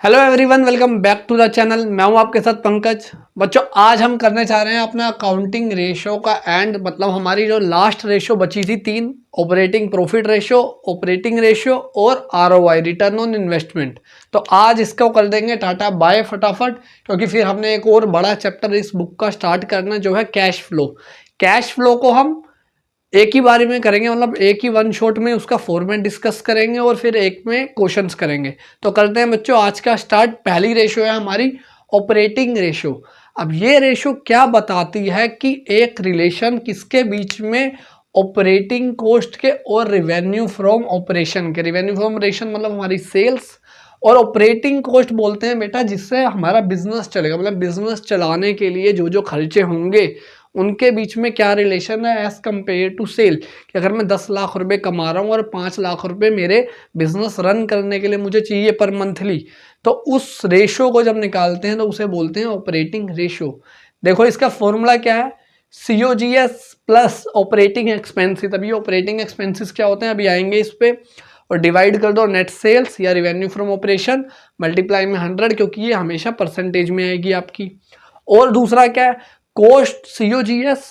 Hello everyone, welcome back to the channel. मैं हूं आपके साथ पंकज। बच्चों, आज हम करने चाह रहे हैं अपना अकाउंटिंग रेशो का एंड, मतलब हमारी जो लास्ट रेशो बची थी तीन, operating profit ratio, operating ratio और आरओआई, रिटर्न ऑन इन्वेस्टमेंट। तो आज इसको कर देंगे टाटा बाय फटाफट, क्योंकि फिर हमने एक और बड़ा चैप्टर इस बुक का स्टार्ट करना जो है कैश फ्लो। कैश फ्लो को हम एक ही बारी में करेंगे, मतलब एक ही वन शॉट में उसका फॉर्मेट डिस्कस करेंगे और फिर एक में क्वेश्चंस करेंगे। तो करते हैं बच्चों आज का स्टार्ट। पहली रेशो है हमारी ऑपरेटिंग रेशो। अब ये रेशो क्या बताती है कि एक रिलेशन किसके बीच में, ऑपरेटिंग कॉस्ट के और रिवेन्यू फ्रॉम ऑपरेशन के। रिवेन्यू फ्रॉम ऑपरेशन मतलब हमारी सेल्स, और ऑपरेटिंग कॉस्ट बोलते हैं बेटा जिससे हमारा बिजनेस चलेगा, मतलब बिजनेस चलाने के लिए जो जो खर्चे होंगे उनके बीच में क्या रिलेशन है एज कम्पेयर टू सेल। कि अगर मैं 10 लाख रुपए कमा रहा हूँ और 5 लाख रुपए मेरे बिजनेस रन करने के लिए मुझे चाहिए पर मंथली, तो उस रेशो को जब निकालते हैं तो उसे बोलते हैं ऑपरेटिंग रेशो। देखो इसका फॉर्मूला क्या है, COGS प्लस ऑपरेटिंग एक्सपेंसिस। अभी ऑपरेटिंग एक्सपेंसिस क्या होते हैं अभी आएंगे इस पे, और डिवाइड कर दो नेट सेल्स या रिवेन्यू फ्रॉम ऑपरेशन, मल्टीप्लाई में 100, क्योंकि ये हमेशा परसेंटेज में आएगी आपकी। और दूसरा क्या है, कॉस्ट COGS,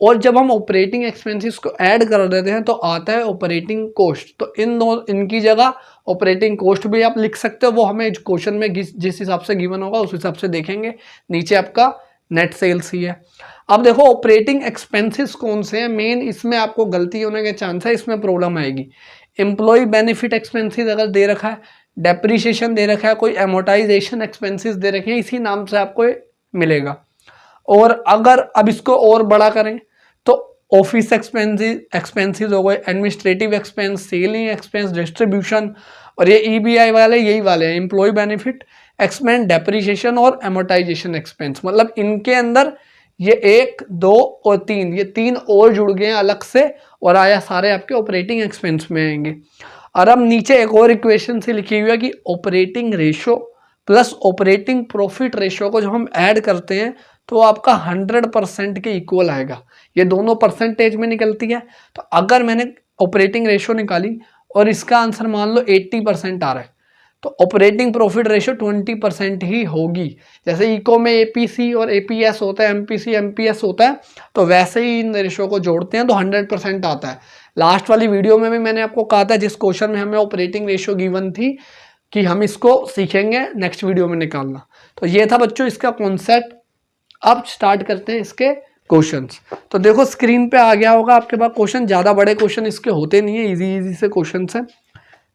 और जब हम ऑपरेटिंग एक्सपेंसेस को ऐड कर देते हैं तो आता है ऑपरेटिंग कॉस्ट। तो इन दो इनकी जगह ऑपरेटिंग कॉस्ट भी आप लिख सकते हो, वो हमें क्वेश्चन में जिस हिसाब से गिवन होगा उस हिसाब से देखेंगे। नीचे आपका नेट सेल्स ही है। अब देखो ऑपरेटिंग एक्सपेंसेस कौन से हैं मेन, इसमें आपको गलती होने के चांस है, इसमें प्रॉब्लम आएगी। एम्प्लॉय बेनिफिट एक्सपेंसेस अगर दे रखा है, डेप्रीशिएशन दे रखा है, कोई एमोटाइजेशन एक्सपेंसेस दे रखे हैं, इसी नाम से आपको मिलेगा। और अगर अब इसको और बड़ा करें तो ऑफिस एक्सपेंसेस हो गए, administrative expense, selling expense, distribution, और ये EBI वाले यही वाले हैं, एम्प्लॉय बेनिफिट एक्सपेंस, डेप्रीशिएशन और एमोटाइजेशन एक्सपेंस। मतलब इनके अंदर ये 1, 2 और 3, ये 3 और जुड़ गए हैं अलग से, और आया सारे आपके ऑपरेटिंग एक्सपेंस में आएंगे। और अब नीचे एक और इक्वेशन से लिखी हुई है कि operating ratio plus operating profit ratio को जब हम ऐड करते हैं तो आपका 100% के इक्वल आएगा। ये दोनों परसेंटेज में निकलती है। तो अगर मैंने ऑपरेटिंग रेशो निकाली और इसका आंसर मान लो 80% आ रहा है, तो ऑपरेटिंग प्रॉफिट रेशो 20% ही होगी। जैसे इको में APC और APS होता है, MPC MPS होता है, तो वैसे ही इन रेशो को जोड़ते हैं तो 100% आता है। लास्ट वाली वीडियो में भी मैंने आपको कहा था, जिस क्वेश्चन में हमें ऑपरेटिंग रेशो गिवन थी, कि हम इसको सीखेंगे नेक्स्ट वीडियो में निकालना। तो ये था बच्चों इसका कॉन्सेप्ट। अब स्टार्ट करते हैं इसके क्वेश्चंस। तो देखो स्क्रीन पे आ गया होगा आपके पास क्वेश्चन। ज़्यादा बड़े क्वेश्चन इसके होते नहीं है, इजी इजी से क्वेश्चन है।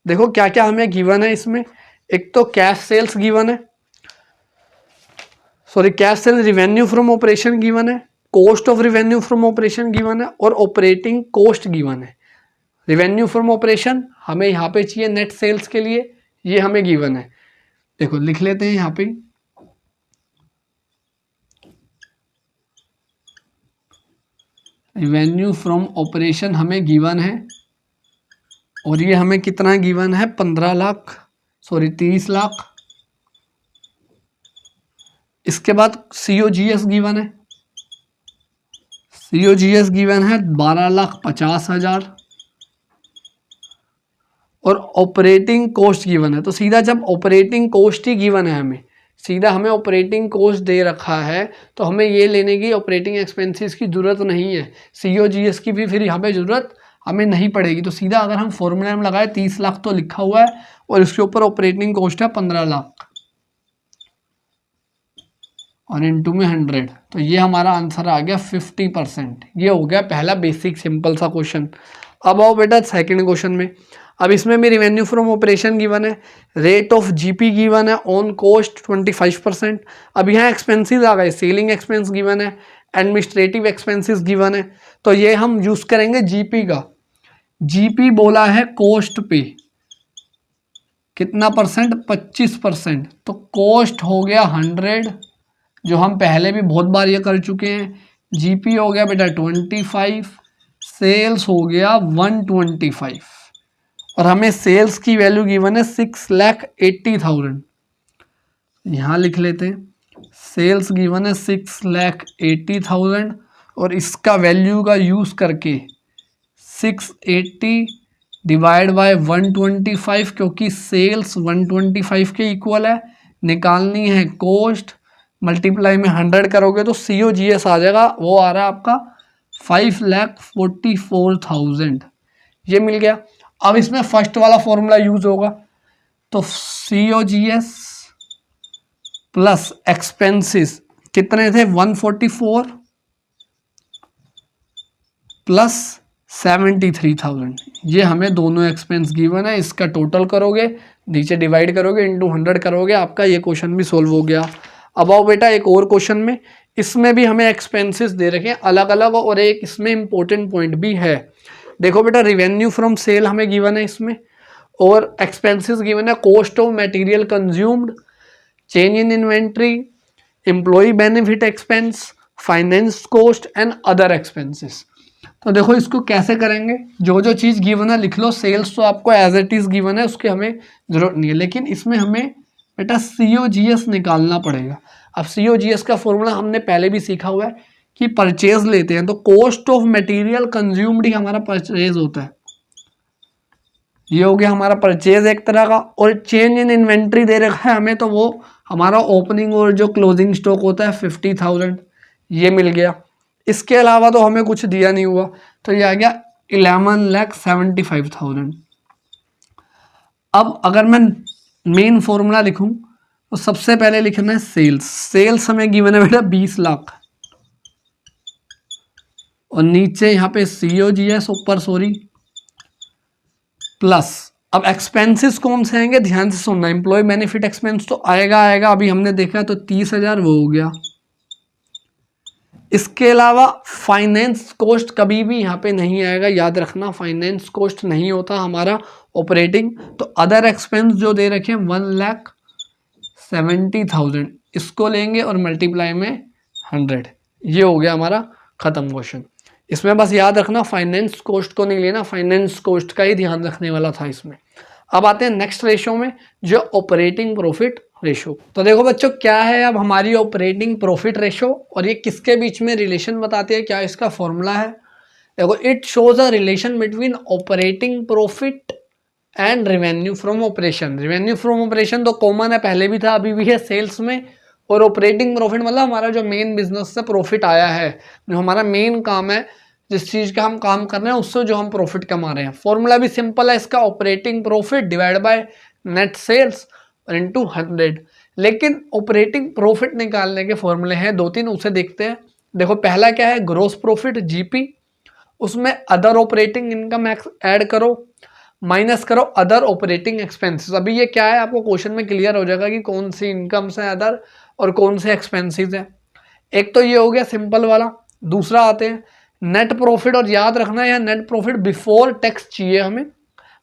देखो क्या क्या हमें गिवन है इसमें। एक तो कैश सेल्स गिवन है, sorry cash sales revenue from operation given है, cost of revenue from operation given है, और ऑपरेटिंग कॉस्ट गिवन है। रिवेन्यू फ्रॉम ऑपरेशन हमें यहाँ पे चाहिए नेट सेल्स के लिए, ये हमें गिवन है। देखो लिख लेते हैं यहाँ पे, रिवेन्यू फ्रॉम ऑपरेशन हमें गिवन है, और ये हमें कितना गिवन है, 15 लाख, सॉरी 30 लाख। इसके बाद COGS गिवन है, COGS गिवन है 12,50,000, और ऑपरेटिंग कॉस्ट गिवन है। तो सीधा जब ऑपरेटिंग कॉस्ट ही गिवन है हमें, सीधा हमें ऑपरेटिंग कॉस्ट दे रखा है, तो हमें ये लेने की ऑपरेटिंग एक्सपेंसेस की ज़रूरत नहीं है, COGS की भी फिर यहाँ पे ज़रूरत हमें नहीं पड़ेगी। तो सीधा अगर हम फॉर्मूला में लगाए 30 लाख तो लिखा हुआ है, और इसके ऊपर ऑपरेटिंग कॉस्ट है 15 लाख, और इनटू में 100, तो ये हमारा आंसर आ गया 50%। ये हो गया पहला बेसिक सिंपल सा क्वेश्चन। अब आओ बेटा सेकंड क्वेश्चन में। अब इसमें भी रिवेन्यू फ्रॉम ऑपरेशन गिवन है, रेट ऑफ GP गिवन है, ऑन कॉस्ट 25%। अब यहाँ एक्सपेंसेस आ गए, सेलिंग एक्सपेंस गिवन है, एडमिनिस्ट्रेटिव एक्सपेंसेस गिवन है, तो ये हम यूज करेंगे GP का। GP बोला है कॉस्ट पे, कितना परसेंट, 25%। तो कॉस्ट हो गया 100, जो हम पहले भी बहुत बार ये कर चुके हैं। GP हो गया बेटा 25, सेल्स हो गया 125, और हमें सेल्स की वैल्यू गिवन है 6,80,000। यहाँ लिख लेते हैं, सेल्स गिवन है 6,80,000, और इसका वैल्यू का यूज़ करके 680 डिवाइड बाय 125 क्योंकि सेल्स 125 के इक्वल है, निकालनी है कॉस्ट, मल्टीप्लाई में 100 करोगे तो COGS आ जाएगा, वो आ रहा है आपका 5,44,000, ये मिल गया। अब इसमें फर्स्ट वाला फॉर्मूला यूज होगा, तो COGS प्लस एक्सपेंसेस कितने थे 144 प्लस 73,000, ये हमें दोनों एक्सपेंस गिवन है, इसका टोटल करोगे, नीचे डिवाइड करोगे, इंटू 100 करोगे, आपका ये क्वेश्चन भी सोल्व हो गया। अब आओ बेटा एक और क्वेश्चन में, इसमें भी हमें एक्सपेंसेस दे रखे हैं अलग अलग, और एक इसमें इंपॉर्टेंट पॉइंट भी है। देखो बेटा रेवेन्यू फ्रॉम सेल हमें गिवन है इसमें, और एक्सपेंसेस गिवन है cost of material consumed, change in inventory, employ benefit expense, finance cost and other expenses. तो देखो इसको कैसे करेंगे, जो जो चीज़ गिवन है लिख लो, सेल्स तो आपको एज इट इज़ गिवन है, उसके हमें ज़रूरत नहीं है, लेकिन इसमें हमें बेटा COGS निकालना पड़ेगा। अब COGS का फॉर्मूला हमने पहले भी सीखा हुआ है कि परचेज लेते हैं तो कॉस्ट ऑफ मटेरियल कंज्यूम्ड ही हमारा परचेज होता है, ये हो गया हमारा परचेज एक तरह का। और चेंज इन इन्वेंट्री दे रखा है हमें, तो वो हमारा ओपनिंग और जो क्लोजिंग स्टॉक होता है 50,000, ये मिल गया। इसके अलावा तो हमें कुछ दिया नहीं हुआ, तो ये आ गया 11,75,000। अब अगर मैं मेन फॉर्मूला लिखूं तो सबसे पहले लिखना है सेल्स, सेल्स हमें गिवन है बेटा 20 लाख, और नीचे यहाँ पे COGS ऊपर सॉरी प्लस। अब एक्सपेंसेस कौन से आएंगे ध्यान से सुनना, एम्प्लॉय बेनिफिट एक्सपेंस तो आएगा, अभी हमने देखा तो 30,000 वो हो गया। इसके अलावा फाइनेंस कॉस्ट कभी भी यहाँ पे नहीं आएगा, याद रखना, फाइनेंस कॉस्ट नहीं होता हमारा ऑपरेटिंग। तो अदर एक्सपेंस जो दे रखे हैं 1,70,000, इसको लेंगे और मल्टीप्लाई में 100, ये हो गया हमारा खत्म क्वेश्चन। इसमें बस याद रखना फाइनेंस कॉस्ट को नहीं लेना, फाइनेंस कॉस्ट का ही ध्यान रखने वाला था इसमें। अब आते हैं नेक्स्ट रेशो में, जो ऑपरेटिंग प्रॉफिट रेशो। तो देखो बच्चों क्या है अब हमारी ऑपरेटिंग प्रॉफिट रेशो, और ये किसके बीच में रिलेशन बताती है, क्या इसका फॉर्मूला है। देखो it shows a relation between operating profit and revenue from operation. Revenue from operation तो कॉमन है, पहले भी था अभी भी है सेल्स में, और ऑपरेटिंग प्रॉफिट मतलब हमारा जो मेन बिजनेस से प्रॉफिट आया है, जो हमारा मेन काम है, जिस चीज़ का हम काम कर रहे हैं उससे जो हम प्रॉफिट कमा रहे हैं। फॉर्मूला भी सिंपल है इसका, operating profit divide by net sales into 100। लेकिन ऑपरेटिंग प्रॉफिट निकालने के फॉर्मूले हैं 2-3, उसे देखते हैं। देखो पहला क्या है, ग्रॉस प्रॉफिट GP, उसमें अदर ऑपरेटिंग इनकम ऐड करो, माइनस करो अदर ऑपरेटिंग एक्सपेंसेस। अभी ये क्या है आपको क्वेश्चन में क्लियर हो जाएगा कि कौन सी इनकम्स हैं अदर और कौन से एक्सपेंसेस हैं। एक तो ये हो गया सिंपल वाला। दूसरा आते हैं नेट प्रॉफिट, और याद रखना है नेट प्रॉफिट बिफोर टैक्स चाहिए हमें,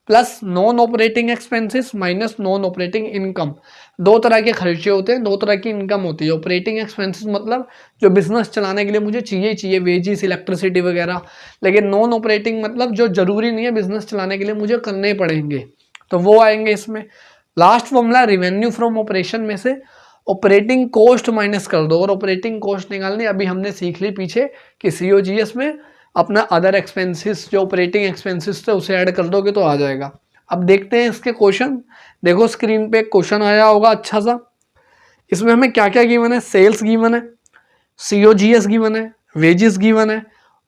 plus non operating expenses minus non operating income. दो तरह के खर्चे होते हैं, दो तरह की इनकम होती है। ऑपरेटिंग एक्सपेंसेस मतलब जो बिजनेस चलाने के लिए मुझे चाहिए वेजिस, इलेक्ट्रिसिटी वगैरह, लेकिन नॉन ऑपरेटिंग मतलब जो जरूरी नहीं है बिजनेस चलाने के लिए मुझे करने पड़ेंगे, तो वो आएंगे इसमें। Last formula revenue from operation में से ऑपरेटिंग कॉस्ट माइनस कर दो, और ऑपरेटिंग कॉस्ट निकालनी अभी हमने सीख ली पीछे कि COGS में अपना अदर एक्सपेंसेस जो ऑपरेटिंग एक्सपेंसेस थे उसे ऐड कर दोगे तो आ जाएगा। अब देखते हैं इसके क्वेश्चन। देखो स्क्रीन पे क्वेश्चन आया होगा अच्छा सा, इसमें हमें क्या क्या गिवन है, सेल्स गिवन है, COGS गिवन है, वेजेस गिवन है,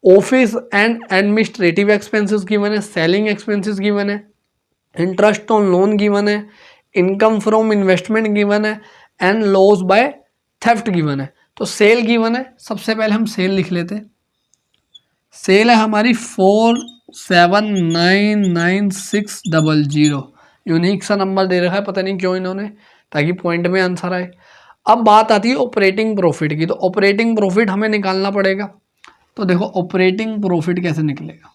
office and administrative expenses given है, सेलिंग एक्सपेंसेस गिवन है, इंटरेस्ट ऑन लोन गिवन है, इनकम फ्रॉम इन्वेस्टमेंट गिवन है, and loss by theft given है। तो सेल गिवन है, सबसे पहले हम सेल लिख लेते हैं। सेल है हमारी 4799,600, यूनिक सा नंबर दे रखा है, पता नहीं क्यों इन्होंने, ताकि पॉइंट में आंसर आए। अब बात आती है ऑपरेटिंग प्रॉफिट की, तो ऑपरेटिंग प्रॉफिट हमें निकालना पड़ेगा। तो देखो ऑपरेटिंग प्रॉफिट कैसे निकलेगा।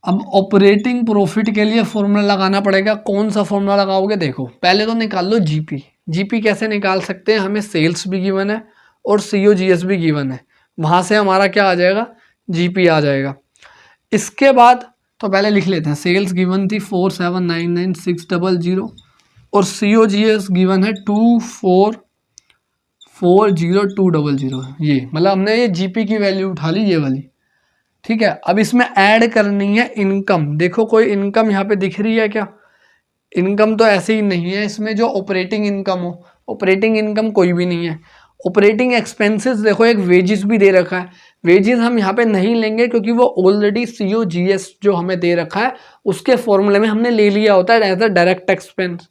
अब ऑपरेटिंग प्रॉफिट के लिए फॉर्मूला लगाना पड़ेगा। कौन सा फॉर्मूला लगाओगे, देखो पहले तो निकाल लो GP कैसे निकाल सकते हैं, हमें सेल्स भी गिवन है और COGS भी गिवन है, वहाँ से हमारा क्या आ जाएगा, GP आ जाएगा। इसके बाद तो पहले लिख लेते हैं, सेल्स गिवन थी 4799,600 और COGS गिवन है 24,40200। ये मतलब हमने ये GP की वैल्यू उठा ली, ये वाली। ठीक है। अब इसमें ऐड करनी है इनकम। देखो कोई इनकम यहाँ पे दिख रही है क्या? इनकम तो ऐसे ही नहीं है इसमें जो ऑपरेटिंग इनकम हो, ऑपरेटिंग इनकम कोई भी नहीं है। ऑपरेटिंग एक्सपेंसेस देखो एक वेजेस भी दे रखा है, वेजेस हम यहाँ पे नहीं लेंगे क्योंकि वो ऑलरेडी COGS जो हमें दे रखा है उसके फॉर्मूले में हमने ले लिया होता है एज अ डायरेक्ट एक्सपेंस।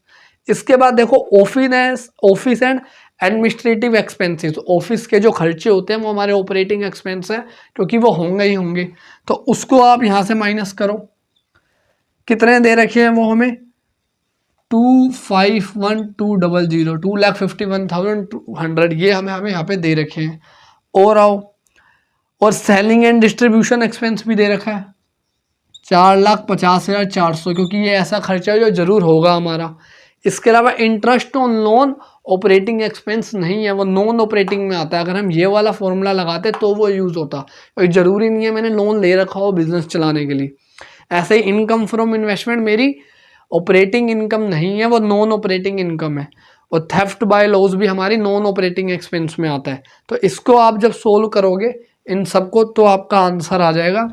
इसके बाद देखो office and administrative expenses, office के जो खर्चे होते हैं वो हमारे ऑपरेटिंग एक्सपेंस है क्योंकि वो होंगे ही होंगे, तो उसको आप यहाँ से माइनस करो। कितने दे रखे हैं वो हमें? 251,200, 2,51,200 ये हमें यहाँ पे दे रखे हैं। और आओ, और सेलिंग एंड डिस्ट्रीब्यूशन एक्सपेंस भी दे रखा है 4,50,400, क्योंकि ये ऐसा खर्चा है जो जरूर होगा हमारा। इसके अलावा interest on loan operating expense नहीं है, वो नॉन ऑपरेटिंग में आता है। अगर हम ये वाला फॉर्मूला लगाते तो वो यूज़ होता, तो जरूरी नहीं है मैंने लोन ले रखा हो बिजनेस चलाने के लिए। ऐसे ही इनकम फ्रॉम इन्वेस्टमेंट मेरी ऑपरेटिंग इनकम नहीं है, वो नॉन ऑपरेटिंग इनकम है। और थेफ्ट बाय लॉस भी हमारी नॉन ऑपरेटिंग एक्सपेंस में आता है। तो इसको आप जब सोल्व करोगे इन सबको तो आपका आंसर आ जाएगा,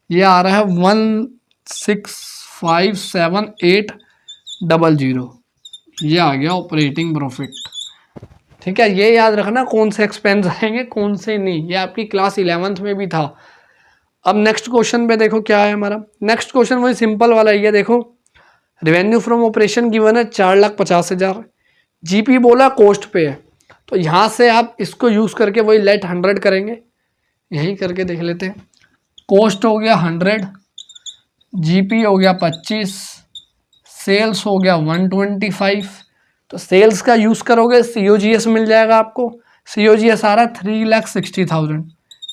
ये आ रहा है 165,7,800, ये आ गया ऑपरेटिंग प्रॉफिट। ठीक है, ये याद रखना कौन से एक्सपेंस आएंगे कौन से नहीं, ये आपकी क्लास 11th में भी था। अब नेक्स्ट क्वेश्चन पे देखो क्या है हमारा। नेक्स्ट क्वेश्चन वही सिंपल वाला ही है। देखो रेवेन्यू फ्रॉम ऑपरेशन गिवन है 4,50,000, जीपी बोला कॉस्ट पे है, तो यहाँ से आप इसको यूज़ करके वही लेट 100 करेंगे, यही करके देख लेते हैं। कॉस्ट हो गया 100, जीपी हो गया 25, सेल्स हो गया 125, तो सेल्स का यूज़ करोगे COGS मिल जाएगा आपको। COGS आ रहा है 3,60,000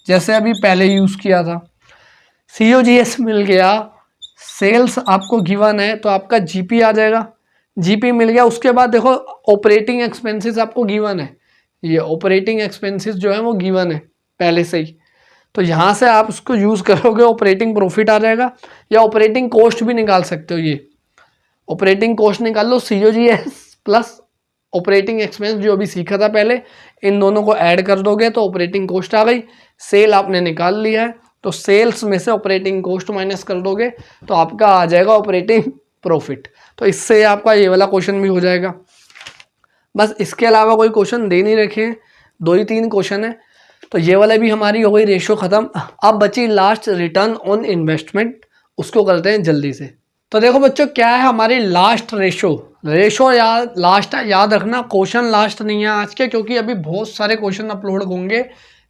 जैसे अभी पहले यूज़ किया था। COGS मिल गया, सेल्स आपको गिवन है तो आपका जीपी आ जाएगा, जीपी मिल गया। उसके बाद देखो ऑपरेटिंग एक्सपेंसेस आपको गिवन है, ये ऑपरेटिंग एक्सपेंसेस जो है वो गिवन है पहले से ही, तो यहाँ से आप उसको यूज़ करोगे ऑपरेटिंग प्रॉफिट आ जाएगा, या ऑपरेटिंग कॉस्ट भी निकाल सकते हो। ये ऑपरेटिंग कॉस्ट निकाल लो, COGS प्लस ऑपरेटिंग एक्सपेंस जो अभी सीखा था पहले, इन दोनों को ऐड कर दोगे तो ऑपरेटिंग कॉस्ट आ गई। सेल आपने निकाल लिया है तो सेल्स में से ऑपरेटिंग कॉस्ट माइनस कर दोगे तो आपका आ जाएगा ऑपरेटिंग प्रॉफिट। तो इससे आपका ये वाला क्वेश्चन भी हो जाएगा। बस इसके अलावा कोई क्वेश्चन दे नहीं रखे हैं, 2 ही 3 क्वेश्चन है, तो ये वाला भी हमारी हो गई रेशो खत्म। अब बची लास्ट रिटर्न ऑन इन्वेस्टमेंट, उसको करते हैं जल्दी से। तो देखो बच्चों क्या है हमारी लास्ट रेशो याद लास्ट याद रखना, क्वेश्चन लास्ट नहीं है आज के, क्योंकि अभी बहुत सारे क्वेश्चन अपलोड होंगे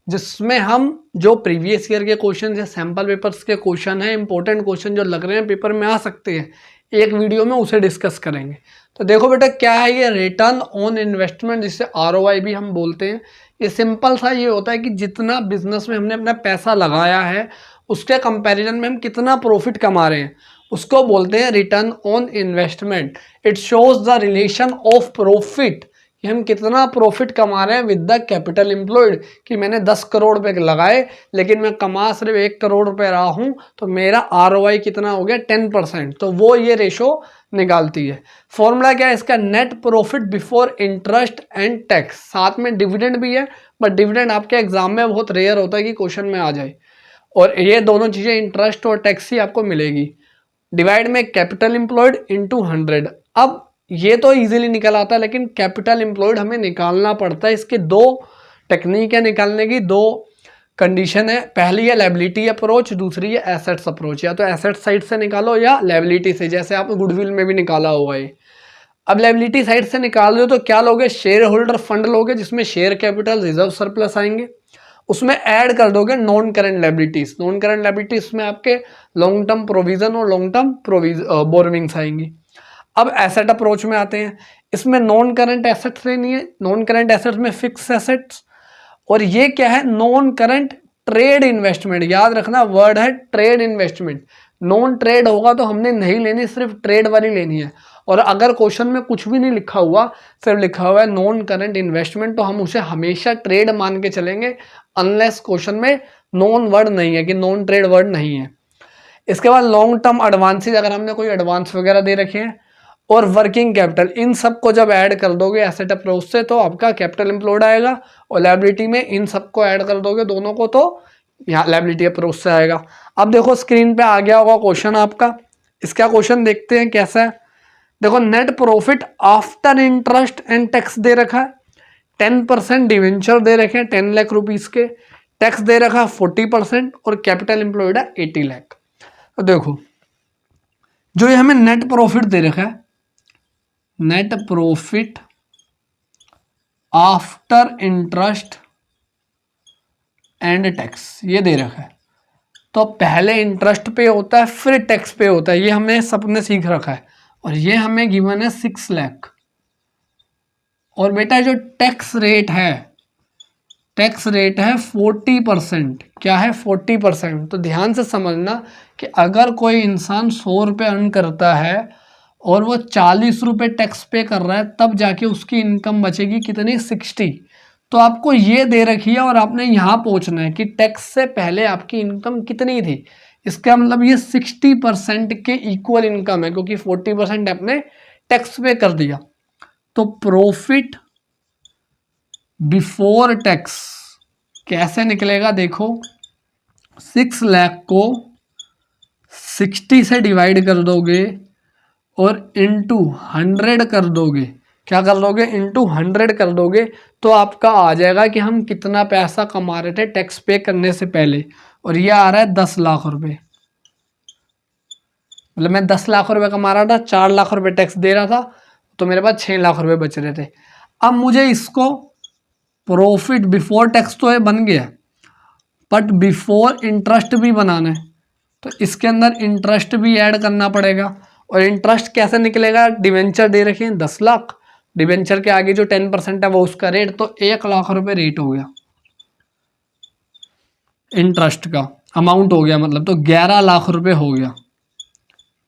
जिसमें हम जो प्रीवियस ईयर के क्वेश्चन या सैम्पल पेपर्स के क्वेश्चन है, इंपॉर्टेंट क्वेश्चन जो लग रहे हैं पेपर में आ सकते हैं, एक वीडियो में उसे डिस्कस करेंगे। तो देखो बेटा क्या है ये रिटर्न ऑन इन्वेस्टमेंट, जिसे ROI भी हम बोलते हैं। ये सिंपल सा ये होता है कि जितना बिजनेस में हमने अपना पैसा लगाया है उसके कंपैरिजन में हम कितना प्रॉफिट कमा रहे हैं, उसको बोलते हैं return on investment. It shows the relation of profit, कि हम कितना प्रॉफिट कमा रहे हैं विद द कैपिटल एम्प्लॉयड, कि मैंने 10 करोड़ रुपए लगाए लेकिन मैं कमा सिर्फ 1 करोड़ रुपए रहा हूं, तो मेरा ROI कितना हो गया 10%, तो वो ये रेशो निकालती है। फॉर्मूला क्या है इसका? Net profit before interest and tax, साथ में डिविडेंड भी है, बट डिविडेंड आपके एग्जाम में बहुत रेयर होता है कि क्वेश्चन में आ जाए, और ये दोनों चीज़ें इंटरेस्ट और टैक्स ही आपको मिलेगी। डिवाइड में कैपिटल एम्प्लॉयड इंटू 100। अब ये तो इजीली निकल आता है, लेकिन कैपिटल एम्प्लॉयड हमें निकालना पड़ता है। इसके 2 टेक्निक है निकालने की, 2 कंडीशन है। पहली है लायबिलिटी अप्रोच, दूसरी है एसेट्स अप्रोच। या तो एसेट साइड से निकालो या लायबिलिटी से, जैसे आपने गुडविल में भी निकाला होगा ये। अब लायबिलिटी साइड से निकाल रहे हो तो क्या लोगे? शेयर होल्डर फंड लोगे, जिसमें शेयर कैपिटल रिजर्व सरप्लस आएंगे, उसमें ऐड कर दोगे non current liabilities. Non current liabilities में आपके लॉन्ग टर्म प्रोविजन और लॉन्ग टर्म बोरविंग्स आएंगी। अब एसेट अप्रोच में आते हैं, इसमें नॉन करंट एसेट्स लेनी है। नॉन करंट एसेट्स में फिक्स एसेट्स, और ये क्या है? Non current trade investment. याद रखना वर्ड है ट्रेड इन्वेस्टमेंट। नॉन ट्रेड होगा तो हमने नहीं लेनी, सिर्फ ट्रेड वाली लेनी है। और अगर क्वेश्चन में कुछ भी नहीं लिखा हुआ, सिर्फ लिखा हुआ है नॉन करंट इन्वेस्टमेंट, तो हम उसे हमेशा ट्रेड मान के चलेंगे, अनलेस क्वेश्चन में नॉन वर्ड नहीं है कि नॉन ट्रेड वर्ड नहीं है। इसके बाद लॉन्ग टर्म एडवांसेज, अगर हमने कोई एडवांस वगैरह दे रखे हैं, और वर्किंग कैपिटल, इन सब को जब ऐड कर दोगे एसेट अप्रोच से तो आपका कैपिटल एम्प्लॉयड आएगा, और लायबिलिटी में इन सब को ऐड कर दोगे दोनों को तो यहाँ लायबिलिटी अप्रोच से आएगा। अब देखो स्क्रीन पे आ गया होगा क्वेश्चन आपका, इसका क्वेश्चन देखते हैं कैसा है। देखो net profit after interest and tax दे रखा है, 10% डिवेंचर दे रखे हैं 10 लाख रुपीज के, टैक्स दे रखा है 40% और कैपिटल एम्प्लॉयड है 80 लाख। तो देखो जो ये हमें नेट प्रॉफिट दे रखा है, net profit after interest and tax ये दे रखा है। तो पहले इंटरेस्ट पे होता है फिर टैक्स पे होता है, ये हमने सबने सीख रखा है। और ये हमें गिवन है 6 लाख। और बेटा जो टैक्स रेट है 40%। क्या है 40%। तो ध्यान से समझना कि अगर कोई इंसान 100 रुपये अर्न करता है और वो 40 रुपये टैक्स पे कर रहा है, तब जाके उसकी इनकम बचेगी कितनी 60। तो आपको ये दे रखी है और आपने यहाँ पहुँचना है कि टैक्स से पहले आपकी इनकम कितनी थी। इसका मतलब ये 60% के इक्वल इनकम है, क्योंकि 40% आपने टैक्स पे कर दिया। तो प्रॉफिट बिफोर टैक्स कैसे निकलेगा, देखो 6 लाख को 60 से डिवाइड कर दोगे और इनटू 100 कर दोगे। क्या कर दोगे, इनटू 100 कर दोगे, तो आपका आ जाएगा कि हम कितना पैसा कमा रहे थे टैक्स पे करने से पहले। और ये आ रहा है 10 लाख रुपए। मतलब मैं 10 लाख रुपए कमा रहा था, 4 लाख रुपए टैक्स दे रहा था, तो मेरे पास 6 लाख रुपए बच रहे थे। अब मुझे इसको प्रॉफिट बिफोर टैक्स तो ये बन गया, बट बिफोर इंटरेस्ट भी बनाना है, तो इसके अंदर इंटरेस्ट भी ऐड करना पड़ेगा। और इंटरेस्ट कैसे निकलेगा, डिवेंचर दे रखे हैं 10 लाख, डिवेंचर के आगे जो 10% है वो उसका रेट, तो 1 लाख रुपए रेट हो गया, इंटरेस्ट का अमाउंट हो गया, मतलब तो 11 लाख रुपए हो गया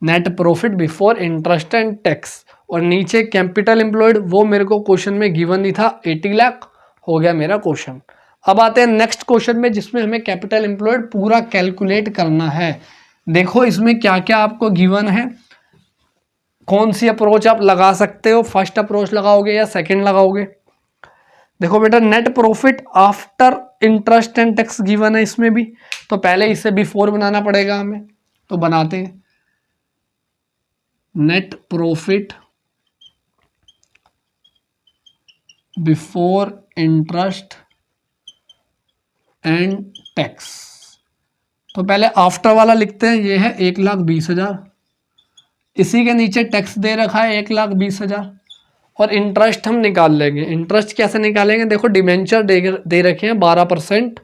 net profit before interest and tax. और नीचे कैपिटल एम्प्लॉयड वो मेरे को क्वेश्चन में गिवन नहीं था, 80 लाख हो गया मेरा क्वेश्चन। अब आते हैं नेक्स्ट क्वेश्चन में, जिसमें हमें कैपिटल एम्प्लॉयड पूरा कैलकुलेट करना है। देखो इसमें क्या क्या आपको गिवन है, कौन सी अप्रोच आप लगा सकते हो, फर्स्ट अप्रोच लगाओगे या सेकंड लगाओगे। देखो बेटा net profit after interest and tax given है इसमें भी, तो पहले इसे बिफोर बनाना पड़ेगा हमें, तो बनाते हैं। Net profit before interest and tax, तो पहले आफ्टर वाला लिखते हैं, ये है 1,20,000। इसी के नीचे टैक्स दे रखा है 1,20,000 और इंटरेस्ट हम निकाल लेंगे। इंटरेस्ट कैसे निकालेंगे, देखो डिबेंचर दे रखे हैं 12%,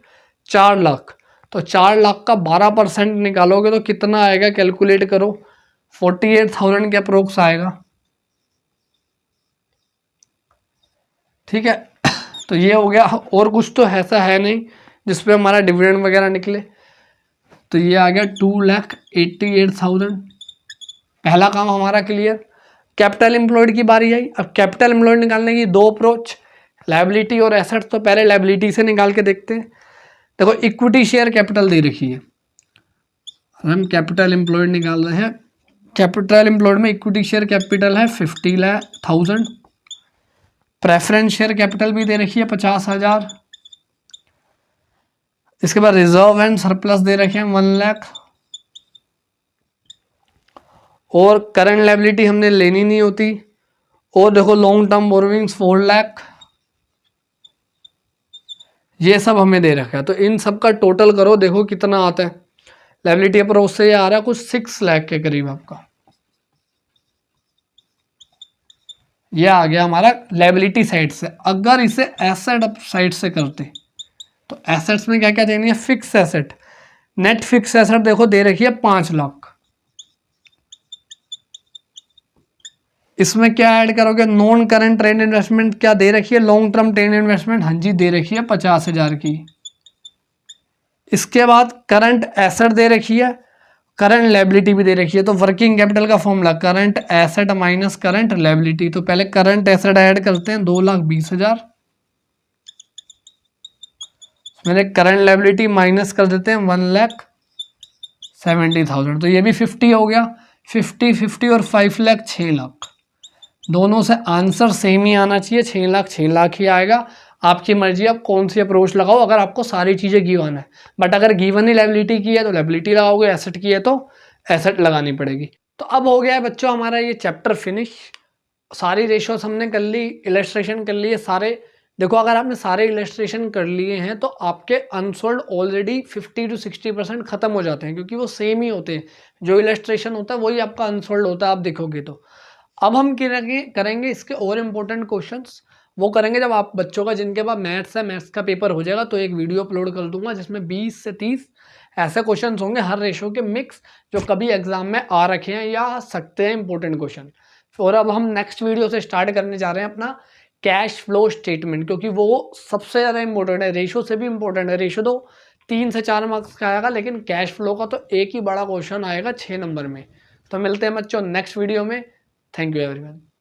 4 लाख, तो 4 लाख का 12% निकालोगे तो कितना आएगा, कैलकुलेट करो, 48,000 के अप्रोक्स आएगा। ठीक है, तो ये हो गया। और कुछ तो ऐसा है नहीं जिसपे हमारा डिविडेंड वगैरह निकले, तो ये आ गया 2,88,000। पहला काम हमारा क्लियर। कैपिटल एम्प्लॉयड की बारी आई। अब कैपिटल एम्प्लॉयड निकालने की 2 अप्रोच, लायबिलिटी और एसेट। तो पहले लायबिलिटी से निकाल के देखते हैं। देखो इक्विटी शेयर कैपिटल दे रखी है, हम कैपिटल एम्प्लॉयड निकाल रहे हैं। कैपिटल एम्प्लॉयड में इक्विटी शेयर कैपिटल है 50,000। प्रेफरेंस शेयर कैपिटल भी दे रखी है 50,000। इसके बाद रिजर्व एंड सरप्लस दे रखे हैं 1 लाख। और करंट लायबिलिटी हमने लेनी नहीं होती। और देखो लॉन्ग टर्म बोरोइंग्स 4 लाख, ये सब हमें दे रखा है। तो इन सब का टोटल करो, देखो कितना आता है। लायबिलिटी अप्रोच से ये आ रहा है कुछ 6 लाख के करीब आपका। ये आ गया हमारा लायबिलिटी साइड से। अगर इसे एसेट साइड से करते तो एसेट्स में क्या क्या देनी है, fix asset. Net fix asset देखो दे रखी है 5 लाख। इसमें क्या ऐड करोगे, नॉन करंट ट्रेड इन्वेस्टमेंट क्या दे रखी है, लॉन्ग टर्म ट्रेड इन्वेस्टमेंट, हाँ जी दे रखी है 50,000 की। इसके बाद करंट एसेट दे रखी है, करंट लायबिलिटी भी दे रखी है। तो वर्किंग कैपिटल का formula current asset minus current liability. तो पहले करंट एसेट ऐड करते हैं 2,20,000, मैंने करंट लायबिलिटी माइनस कर देते हैं 1,70,000। तो ये भी 50 हो गया। 50 और 5 लाख 6 लाख। दोनों से आंसर सेम ही आना चाहिए, 6 लाख 6 लाख ही आएगा। आपकी मर्जी, आप कौन सी अप्रोच लगाओ अगर आपको सारी चीज़ें गिवन है। बट अगर गिवन ही लायबिलिटी की है तो लायबिलिटी लगाओगे, एसेट की है तो एसेट लगानी पड़ेगी। तो अब हो गया है बच्चों हमारा ये चैप्टर फिनिश। सारी रेशोस हमने कर ली, इलस्ट्रेशन कर लिए सारे। देखो अगर आपने सारे इलस्ट्रेशन कर लिए हैं तो आपके अनसोल्ड ऑलरेडी 50 to 60% खत्म हो जाते हैं, क्योंकि वो सेम ही होते हैं। जो इलस्ट्रेशन होता है वही आपका अनसोल्ड होता है, आप देखोगे तो। अब हम करेंगे इसके और इम्पोर्टेंट क्वेश्चंस, वो करेंगे जब आप बच्चों का जिनके पास मैथ्स है, मैथ्स का पेपर हो जाएगा तो एक वीडियो अपलोड कर दूंगा जिसमें 20 से 30 ऐसे क्वेश्चंस होंगे हर रेशो के मिक्स, जो कभी एग्जाम में आ रखे हैं या आ सकते हैं इंपॉर्टेंट क्वेश्चन। और अब हम नेक्स्ट वीडियो से स्टार्ट करने जा रहे हैं अपना कैश फ्लो स्टेटमेंट, क्योंकि वो सबसे ज़्यादा इंपॉर्टेंट है, रेशो से भी इंपॉर्टेंट है। रेशो तो 3 से 4 मार्क्स का आएगा, लेकिन कैश फ्लो का तो एक ही बड़ा क्वेश्चन आएगा 6 नंबर में। तो मिलते हैं बच्चों नेक्स्ट वीडियो में। Thank you everyone.